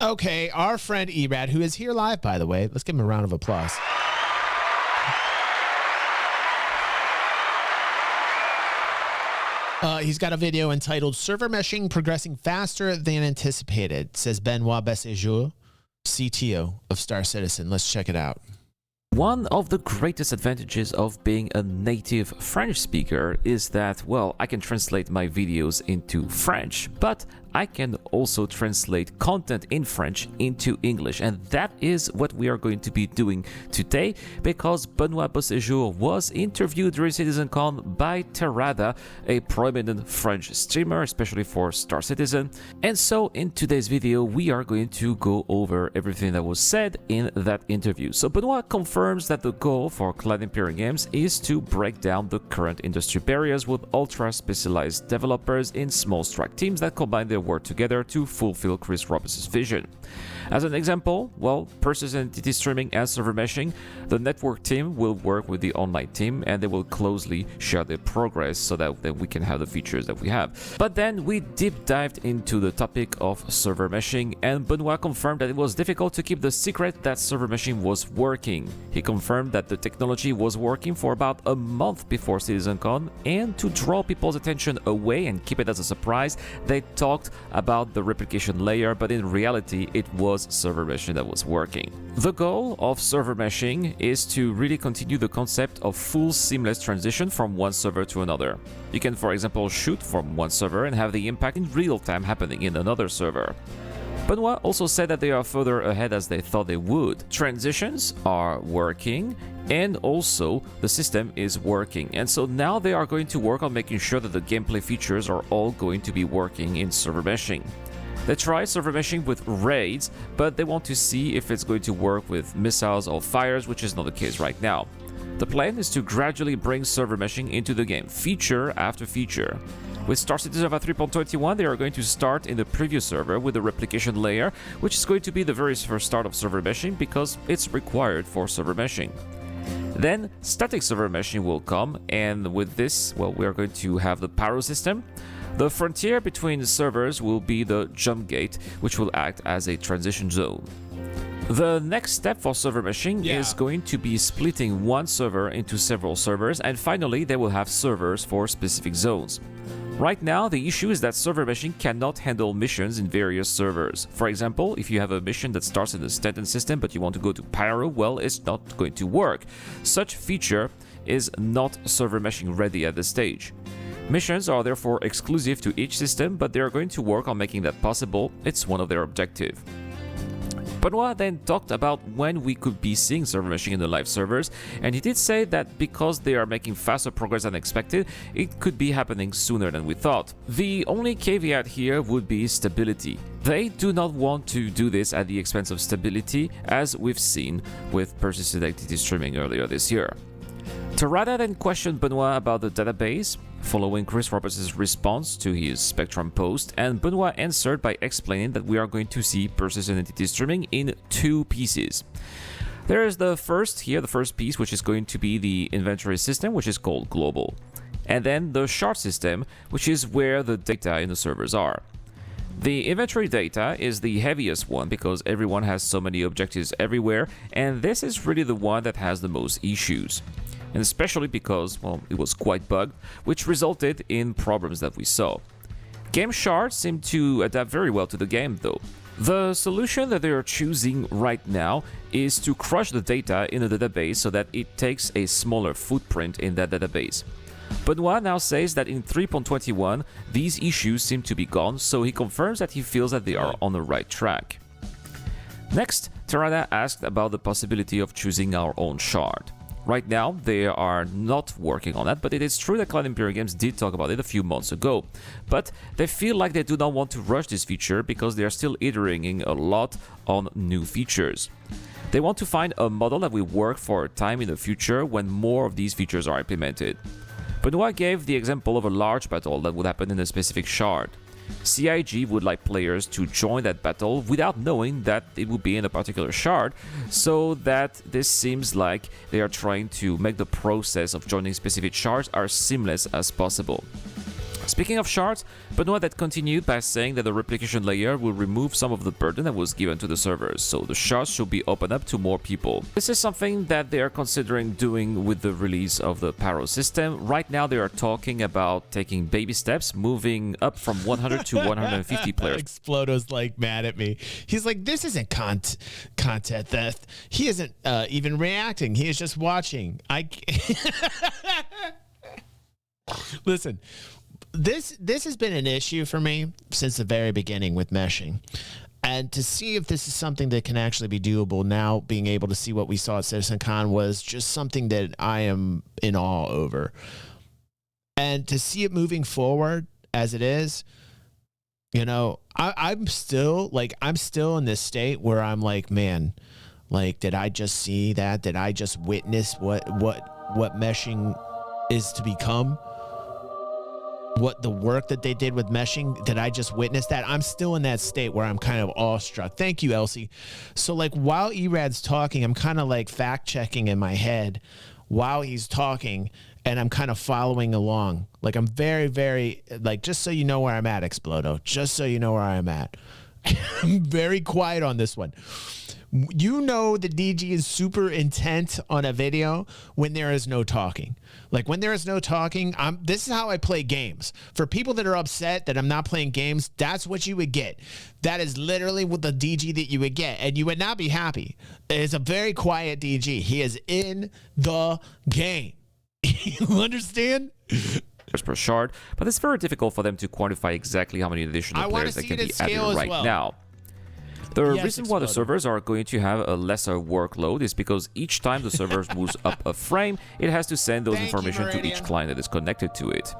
Okay, our friend Erad, who is here live, by the way, let's give him a round of applause. He's got a video entitled Server Meshing Progressing Faster Than Anticipated, says Benoit Beauséjour, CTO of Star Citizen. Let's check it out. One of the greatest advantages of being a native French speaker is that, well, I can translate my videos into French, but I can also translate content in French into English, and that is what we are going to be doing today, because Benoît Beauséjour was interviewed during CitizenCon by Terada, a prominent French streamer, especially for Star Citizen. And so in today's video, we are going to go over everything that was said in that interview. So Benoit confirms that the goal for Cloud Imperium Games is to break down the current industry barriers with ultra-specialized developers in small strike teams that combine their work together to fulfill Chris Roberts' vision. As an example, well, persistent entity streaming and server meshing, the network team will work with the online team and they will closely share their progress so that we can have the features that we have. But then we deep dived into the topic of server meshing, and Benoit confirmed that it was difficult to keep the secret that server meshing was working. He confirmed that the technology was working for about a month before CitizenCon, and to draw people's attention away and keep it as a surprise, they talked about the replication layer, but in reality it was server meshing that was working. The goal of server meshing is to really continue the concept of full seamless transition from one server to another. You can, for example, shoot from one server and have the impact in real time happening in another server. Benoit also said that they are further ahead as they thought they would. Transitions are working, and also the system is working, and so now they are going to work on making sure that the gameplay features are all going to be working in server meshing. They tried server meshing with raids, but they want to see if it's going to work with missiles or fires, which is not the case right now. The plan is to gradually bring server meshing into the game, feature after feature. With Star Citizen 3.21, they are going to start in the preview server with the replication layer, which is going to be the very first start of server meshing because it's required for server meshing. Then static server meshing will come, and with this, well, we are going to have the Pyro system. The frontier between servers will be the jump gate, which will act as a transition zone. The next step for server meshing is going to be splitting one server into several servers, and finally they will have servers for specific zones. Right now, the issue is that server meshing cannot handle missions in various servers. For example, if you have a mission that starts in the Stanton system but you want to go to Pyro, well, it's not going to work. Such feature is not server meshing ready at this stage. Missions are therefore exclusive to each system, but they are going to work on making that possible. It's one of their objectives. Benoit then talked about when we could be seeing server meshing in the live servers, and he did say that because they are making faster progress than expected, it could be happening sooner than we thought. The only caveat here would be stability. They do not want to do this at the expense of stability, as we've seen with persistent entity streaming earlier this year. Terada then questioned Benoit about the database, following Chris Roberts' response to his Spectrum post, and Benoit answered by explaining that we are going to see persistent entity streaming in two pieces. There is the first piece, which is going to be the inventory system, which is called Global, and then the shard system, which is where the data in the servers are. The inventory data is the heaviest one because everyone has so many objectives everywhere, and this is really the one that has the most issues. And especially because, well, it was quite bugged, which resulted in problems that we saw. Game shards seem to adapt very well to the game, though. The solution that they are choosing right now is to crush the data in the database so that it takes a smaller footprint in that database. Benoit now says that in 3.21, these issues seem to be gone, so he confirms that he feels that they are on the right track. Next, Terada asked about the possibility of choosing our own shard. Right now, they are not working on that, but it is true that Cloud Imperium Games did talk about it a few months ago. But they feel like they do not want to rush this feature because they are still iterating a lot on new features. They want to find a model that will work for a time in the future when more of these features are implemented. Benoit gave the example of a large battle that would happen in a specific shard. CIG would like players to join that battle without knowing that it would be in a particular shard, so that this seems like they are trying to make the process of joining specific shards as seamless as possible. Speaking of shards, Benoit that continued by saying that the replication layer will remove some of the burden that was given to the servers, so the shards should be opened up to more people. This is something that they are considering doing with the release of the Paro system. Right now they are talking about taking baby steps, moving up from 100 to 150 players. Explodo's like mad at me. He's like, this isn't content theft. He isn't even reacting. He is just watching. Listen. This has been an issue for me since the very beginning with meshing. And to see if this is something that can actually be doable now, being able to see what we saw at CitizenCon was just something that I am in awe over. And to see it moving forward as it is, you know, I'm still in this state where I'm like, man, like, did I just see that? Did I just witness what meshing is to become? What the work that they did with meshing, did I just witness that? I'm still in that state where I'm kind of awestruck. Thank you, Elsie. So like while Erad's talking, I'm kind of like fact checking in my head while he's talking, and I'm kind of following along. Like I'm very, very, like, just so you know where I'm at, Explodo, just so you know where I'm at. I'm very quiet on this one. You know the DG is super intent on a video when there is no talking. Like when there is no talking, this is how I play games. For people that are upset that I'm not playing games, that's what you would get. That is literally what the DG that you would get, and you would not be happy. It's a very quiet DG. He is in the game. You understand? Per shard, but it's very difficult for them to quantify exactly how many additional players that can be added right now. The reason why the servers are going to have a lesser workload is because each time the server moves up a frame, it has to send those information to each client that is connected to it.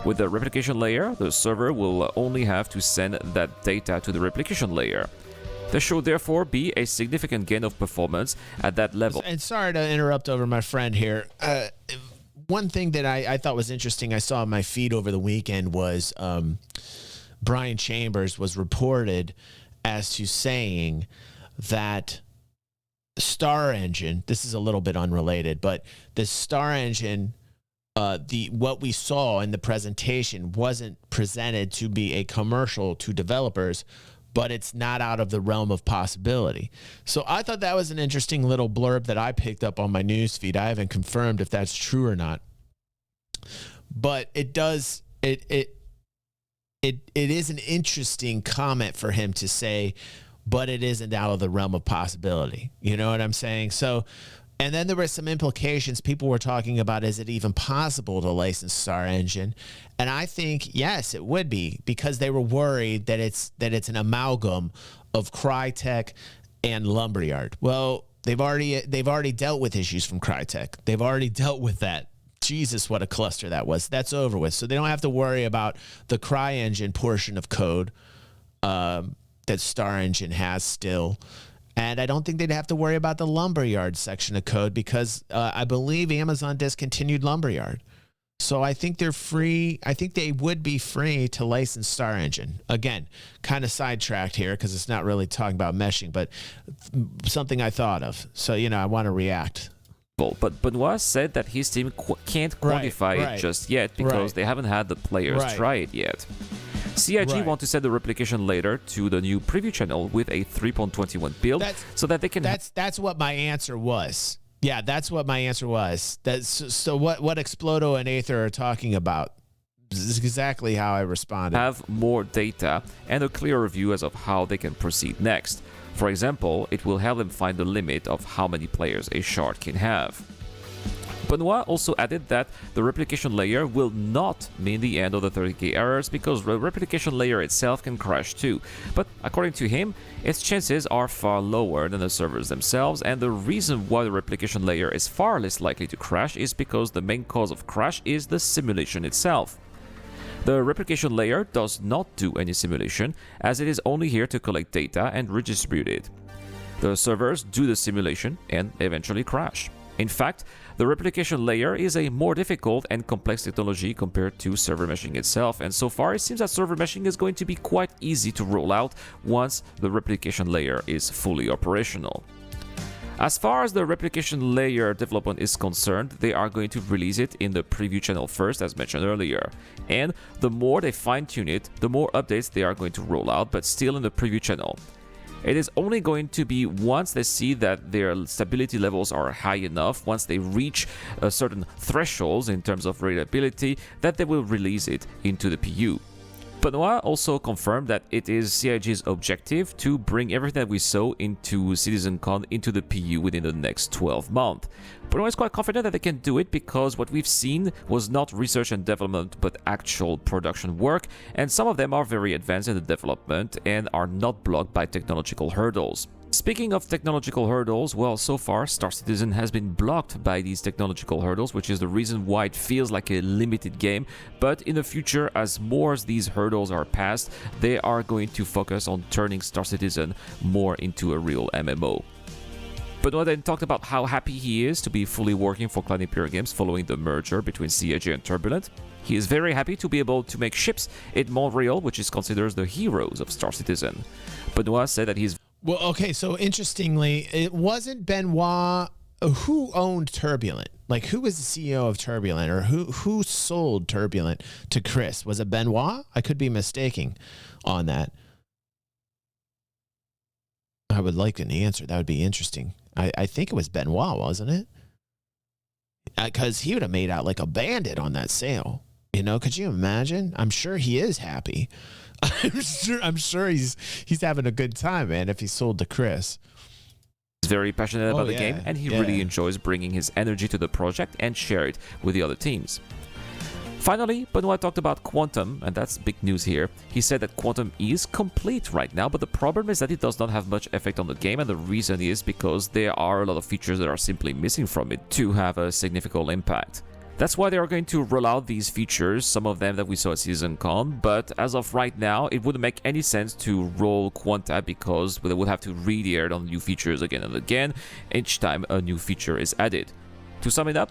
With the replication layer, the server will only have to send that data to the replication layer. There should therefore be a significant gain of performance at that level. And sorry to interrupt over my friend here. One thing that I thought was interesting, I saw on my feed over the weekend was Brian Chambers was reported as to saying that Star Engine, this is a little bit unrelated, but the Star Engine, what we saw in the presentation wasn't presented to be a commercial to developers, but it's not out of the realm of possibility. So I thought that was an interesting little blurb that I picked up on my news feed. I haven't confirmed if that's true or not, but it does, it is an interesting comment for him to say, but it isn't out of the realm of possibility. You know what I'm saying? So, and then there were some implications. People were talking about, is it even possible to license Star Engine? And I think, yes, it would be, because they were worried that it's an amalgam of Crytek and Lumberyard. Well, they've already dealt with issues from Crytek. They've already dealt with that. Jesus, what a cluster that was. That's over with. So they don't have to worry about the CryEngine portion of code that Star Engine has still. And I don't think they'd have to worry about the Lumberyard section of code because I believe Amazon discontinued Lumberyard. So I think they're free. I think they would be free to license Star Engine. Again, kind of sidetracked here because it's not really talking about meshing, but something I thought of. So, you know, I want to react. But Benoit said that his team can't quantify it just yet because they haven't had the players try it yet. CIG want to set the replication layer to the new preview channel with a 3.21 build so that they can... That's what my answer was. Yeah, that's what my answer was. So what Explodo and Aether are talking about. This is exactly how I responded. Have more data and a clearer view as of how they can proceed next. For example, it will help them find the limit of how many players a shard can have. Benoit also added that the replication layer will not mean the end of the 30k errors because the replication layer itself can crash too, but according to him, its chances are far lower than the servers themselves, and the reason why the replication layer is far less likely to crash is because the main cause of crash is the simulation itself. The replication layer does not do any simulation, as it is only here to collect data and redistribute it. The servers do the simulation and eventually crash. In fact, the replication layer is a more difficult and complex technology compared to server meshing itself, and so far it seems that server meshing is going to be quite easy to roll out once the replication layer is fully operational. As far as the replication layer development is concerned, they are going to release it in the preview channel first, as mentioned earlier. And the more they fine-tune it, the more updates they are going to roll out, but still in the preview channel. It is only going to be once they see that their stability levels are high enough, once they reach certain thresholds in terms of reliability, that they will release it into the PU. Benoit also confirmed that it is CIG's objective to bring everything that we saw into CitizenCon into the PU within the next 12 months. Benoit is quite confident that they can do it because what we've seen was not research and development but actual production work, and some of them are very advanced in the development and are not blocked by technological hurdles. Speaking of technological hurdles, well, so far Star Citizen has been blocked by these technological hurdles, which is the reason why it feels like a limited game. But in the future, as more as these hurdles are passed, they are going to focus on turning Star Citizen more into a real MMO. Benoit then talked about how happy he is to be fully working for Clan Imperial Games following the merger between CIG and Turbulent. He is very happy to be able to make ships in Montreal, which is considered the heroes of Star Citizen. Benoit said that he's Well, okay, so interestingly, it wasn't Benoit who owned Turbulent. Like, who was the CEO of Turbulent, or who sold Turbulent to Chris? Was it Benoit? I could be mistaking on that. I would like an answer. That would be interesting. I think it was Benoit, wasn't it? Because he would have made out like a bandit on that sale. You know, could you imagine? I'm sure he is happy. I'm sure he's having a good time, man, if he sold to Chris. He's very passionate about the game, and he really enjoys bringing his energy to the project and share it with the other teams. Finally, Benoit talked about Quantum, and that's big news here. He said that Quantum is complete right now, but the problem is that it does not have much effect on the game, and the reason is because there are a lot of features that are simply missing from it to have a significant impact. That's why they are going to roll out these features, some of them that we saw at CitizenCon, but as of right now, it wouldn't make any sense to roll Quanta because they would have to re-iterate on new features again and again each time a new feature is added. To sum it up,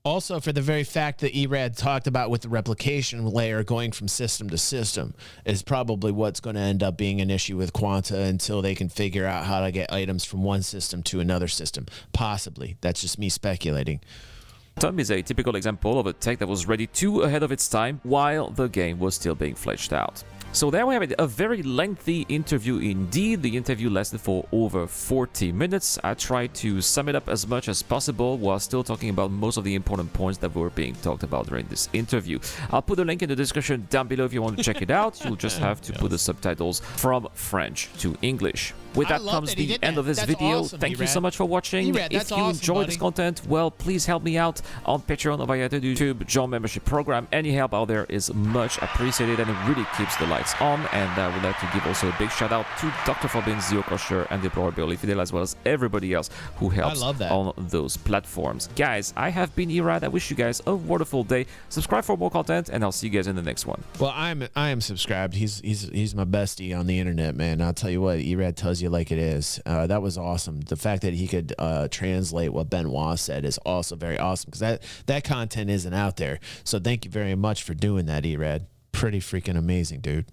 also, for the very fact that Erad talked about with the replication layer going from system to system is probably what's going to end up being an issue with Quanta until they can figure out how to get items from one system to another system. Possibly. That's just me speculating. Quantum is a typical example of a tech that was ready too ahead of its time while the game was still being fleshed out. So there we have it, a very lengthy interview indeed. The interview lasted for over 40 minutes. I tried to sum it up as much as possible while still talking about most of the important points that were being talked about during this interview. I'll put a link in the description down below if you want to check it out. You'll just have to put the subtitles from French to English. With that comes the end of this video. Awesome, Thank you so much for watching. If you enjoyed this content, well, please help me out on Patreon or via the YouTube Join membership program. Any help out there is much appreciated, and it really keeps the lights on. And I would like to give also a big shout out to Dr. Forbin, Zio Kosher, and Deplorable Fidel, as well as everybody else who helps on those platforms. Guys, I have been Erad. I wish you guys a wonderful day. Subscribe for more content, and I'll see you guys in the next one. Well, I am subscribed. He's my bestie on the internet, man. I'll tell you what, Erad tells you like it is. That was awesome. The fact that he could translate what Benoit said is also very awesome, because that content isn't out there. So thank you very much for doing that, Erad. Pretty freaking amazing, dude.